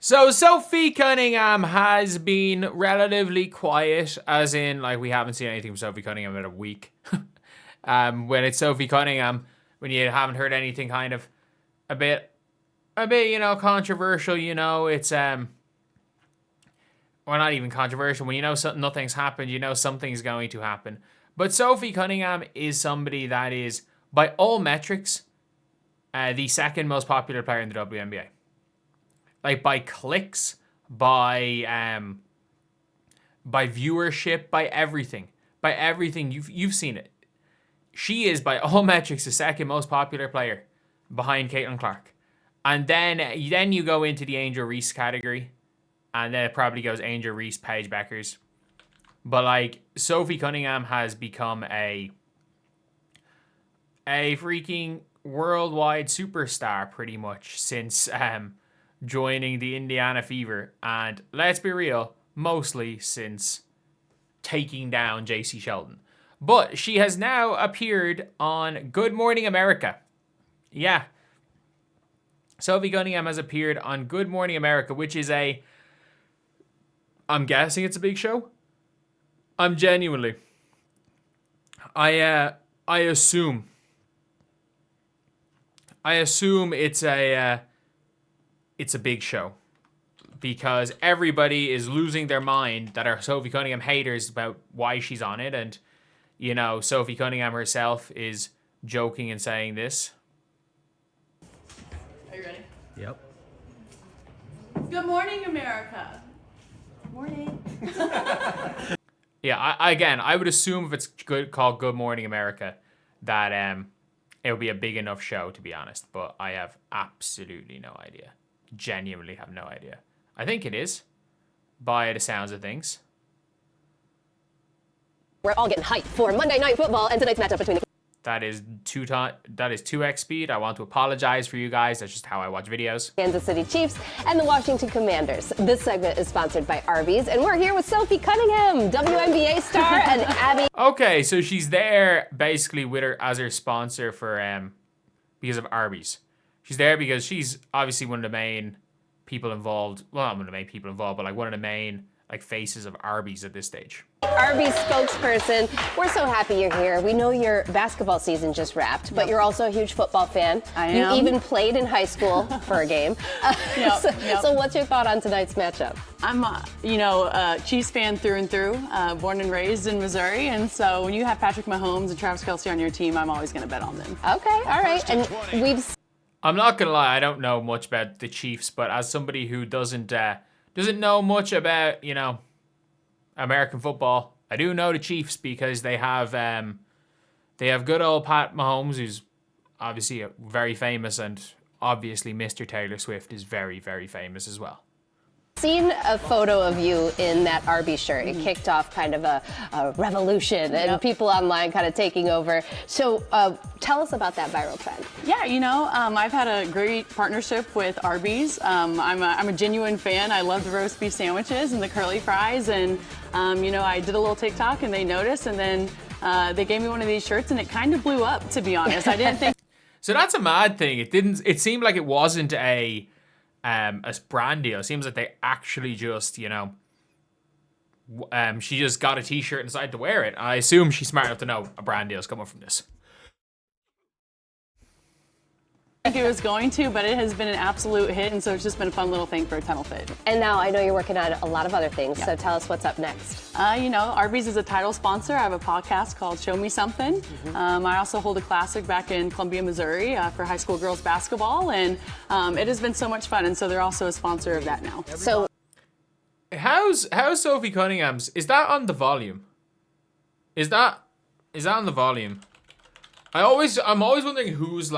So Sophie Cunningham has been relatively quiet, as in, like, we haven't seen anything from Sophie Cunningham in a week. When it's Sophie Cunningham, when you haven't heard anything kind of a bit, controversial, it's, well, not even controversial. When nothing's happened, something's going to happen. But Sophie Cunningham is somebody that is, by all metrics, the second most popular player in the WNBA. Like, by clicks, by viewership, by everything. By everything, you've seen it. She is, by all metrics, the second most popular player behind Caitlin Clark. And then you go into the Angel Reese category. And then it probably goes Angel Reese, Paige Bueckers. But, like, Sophie Cunningham has become a freaking worldwide superstar, pretty much, since joining the Indiana Fever. And let's be real, mostly since taking down JC Sheldon. But she has now appeared on Good Morning America. Yeah. Sophie Cunningham has appeared on Good Morning America, which is I'm guessing it's a big show. I'm genuinely. I assume it's a big show, because everybody is losing their mind that are Sophie Cunningham haters about why she's on it. And, Sophie Cunningham herself is joking and saying this. Are you ready? Yep. Good morning, America. Morning. Yeah, I would assume if it's called Good Morning America, that it'll be a big enough show, to be honest. But I have absolutely no idea. Genuinely have no idea. I think it is, by the sounds of things. We're all getting hyped for Monday Night Football and tonight's matchup between the That is 2x speed. I want to apologize for you guys. That's just how I watch videos. Kansas City Chiefs and the Washington Commanders. This segment is sponsored by Arby's, and we're here with Sophie Cunningham, WNBA star, and Abby. Okay, so she's there basically with her as her sponsor for because of Arby's. She's there because she's obviously one of the main people involved. Well, not one of the main people involved, but like one of the main faces of Arby's at this stage. Arby's spokesperson, we're so happy you're here. We know your basketball season just wrapped, but you're also a huge football fan. I am. You even played in high school for a game. So what's your thought on tonight's matchup? I'm, a Chiefs fan through and through, born and raised in Missouri, and so when you have Patrick Mahomes and Travis Kelce on your team, I'm always going to bet on them. Okay, all right, and I'm not gonna lie, I don't know much about the Chiefs, but as somebody who doesn't know much about American football, I do know the Chiefs because they have good old Pat Mahomes, who's obviously very famous, and obviously Mr. Taylor Swift is very, very famous as well. Seen a photo of you in that Arby shirt. It kicked off kind of a revolution, and people online kind of taking over. So tell us about that viral trend. Yeah, I've had a great partnership with Arby's. I'm a genuine fan. I love the roast beef sandwiches and the curly fries, and I did a little TikTok and they noticed, and then they gave me one of these shirts, and it kind of blew up, to be honest. I didn't think. So that's a mad thing. It seemed like it wasn't a brand deal. It seems like they actually just, she just got a t-shirt and decided to wear it. I assume she's smart enough to know a brand deal is coming from this. I think it was going to, but it has been an absolute hit, and so it's just been a fun little thing for a Tunnel Fit. And now I know you're working on a lot of other things, so tell us what's up next. Arby's is a title sponsor. I have a podcast called Show Me Something. I also hold a classic back in Columbia, Missouri for high school girls basketball, and it has been so much fun, and so they're also a sponsor of that now. So how's Sophie Cunningham's? Is that on the volume? Is that on the volume? I'm always wondering who's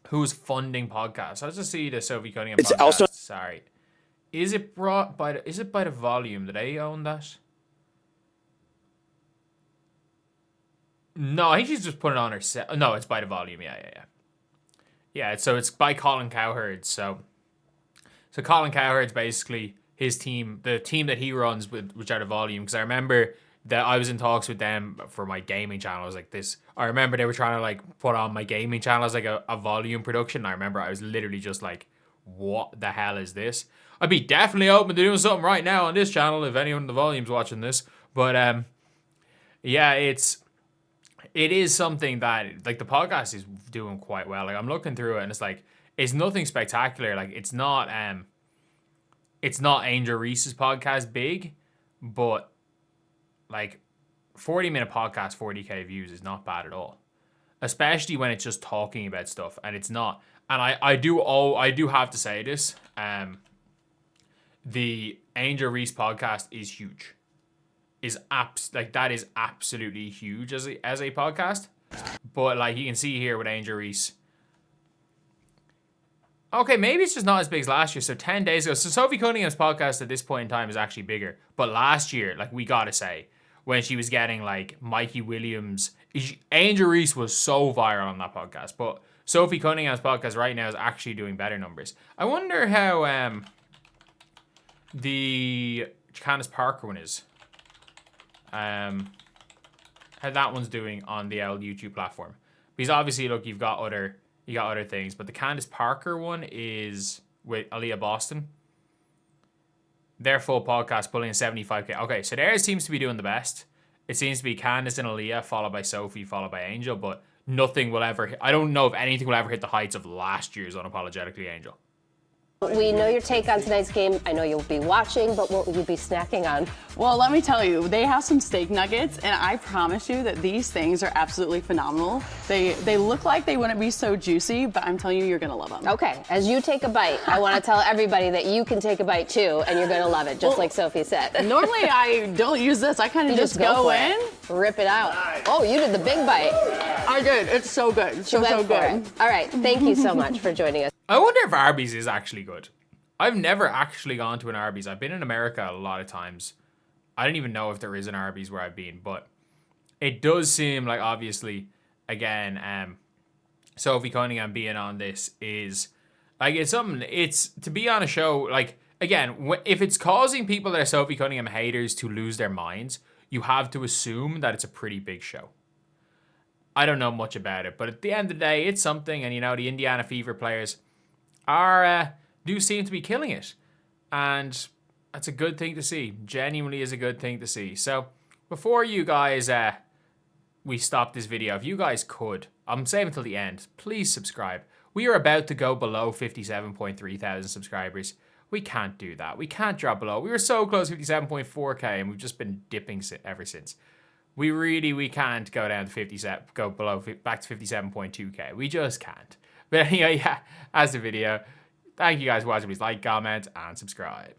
who's funding podcasts. I'll just see the Sophie Cunningham podcast. Also, sorry. Is it by the volume? Do they own that? No, I think she's just putting it on herself. No, it's by the volume. Yeah, so it's by Colin Cowherd. So Colin Cowherd's basically his team, the team that he runs, which are the volume. Because I remember that I was in talks with them for my gaming channel. I was like this. I remember they were trying to put on my gaming channel as a volume production. I remember I was literally just what the hell is this? I'd be definitely open to doing something right now on this channel if anyone in the volume's watching this. But yeah, it is something that, like, the podcast is doing quite well. Like, I'm looking through it and it's like, it's nothing spectacular. Like, it's not Angel Reese's podcast big, but like 40-minute podcast, 40K views is not bad at all. Especially when it's just talking about stuff, and it's not. And I do have to say this. The Angel Reese podcast is huge. That is absolutely huge as a podcast. But like you can see here with Angel Reese. Okay, maybe it's just not as big as last year. So 10 days ago. So Sophie Cunningham's podcast at this point in time is actually bigger. But last year, like, we gotta say, when she was getting like Mikey Williams, Angel Reese was so viral on that podcast. But Sophie Cunningham's podcast right now is actually doing better numbers. I wonder how the Candace Parker one is. How that one's doing on the YouTube platform. Because obviously, look, you got other things, but the Candace Parker one is with Aaliyah Boston. Their full podcast pulling in 75K. Okay, so theirs seems to be doing the best. It seems to be Candace and Aaliyah, followed by Sophie, followed by Angel, but nothing will ever I don't know if anything will ever hit the heights of last year's Unapologetically Angel. We know your take on tonight's game. I know you'll be watching, but what will you be snacking on? Well, let me tell you, they have some steak nuggets, and I promise you that these things are absolutely phenomenal. They look like they wouldn't be so juicy, but I'm telling you, you're gonna love them. Okay, as you take a bite, I want to tell everybody that you can take a bite too, and you're gonna love it, just like Sophie said. Normally, I don't use this. I kind of just go in, rip it out. Oh, you did the big bite. I did. It's so good. So good. All right, thank you so much for joining us. I wonder if Arby's is actually good. I've never actually gone to an Arby's. I've been in America a lot of times. I don't even know if there is an Arby's where I've been, but it does seem like, obviously, again, Sophie Cunningham being on this is like, it's something. It's to be on a show, like, again, if it's causing people that are Sophie Cunningham haters to lose their minds, you have to assume that it's a pretty big show. I don't know much about it, but at the end of the day, it's something. And, you know, the Indiana Fever players do seem to be killing it. And that's a good thing to see. Genuinely is a good thing to see. So before you guys, we stop this video, if you guys could, I'm saving until the end, please subscribe. We are about to go below 57.3 thousand subscribers. We can't do that. We can't drop below. We were so close to 57.4K and we've just been dipping ever since. We can't go down to 57, go below, back to 57.2K. We just can't. But anyway, yeah, that's the video. Thank you guys for watching. Please like, comment, and subscribe.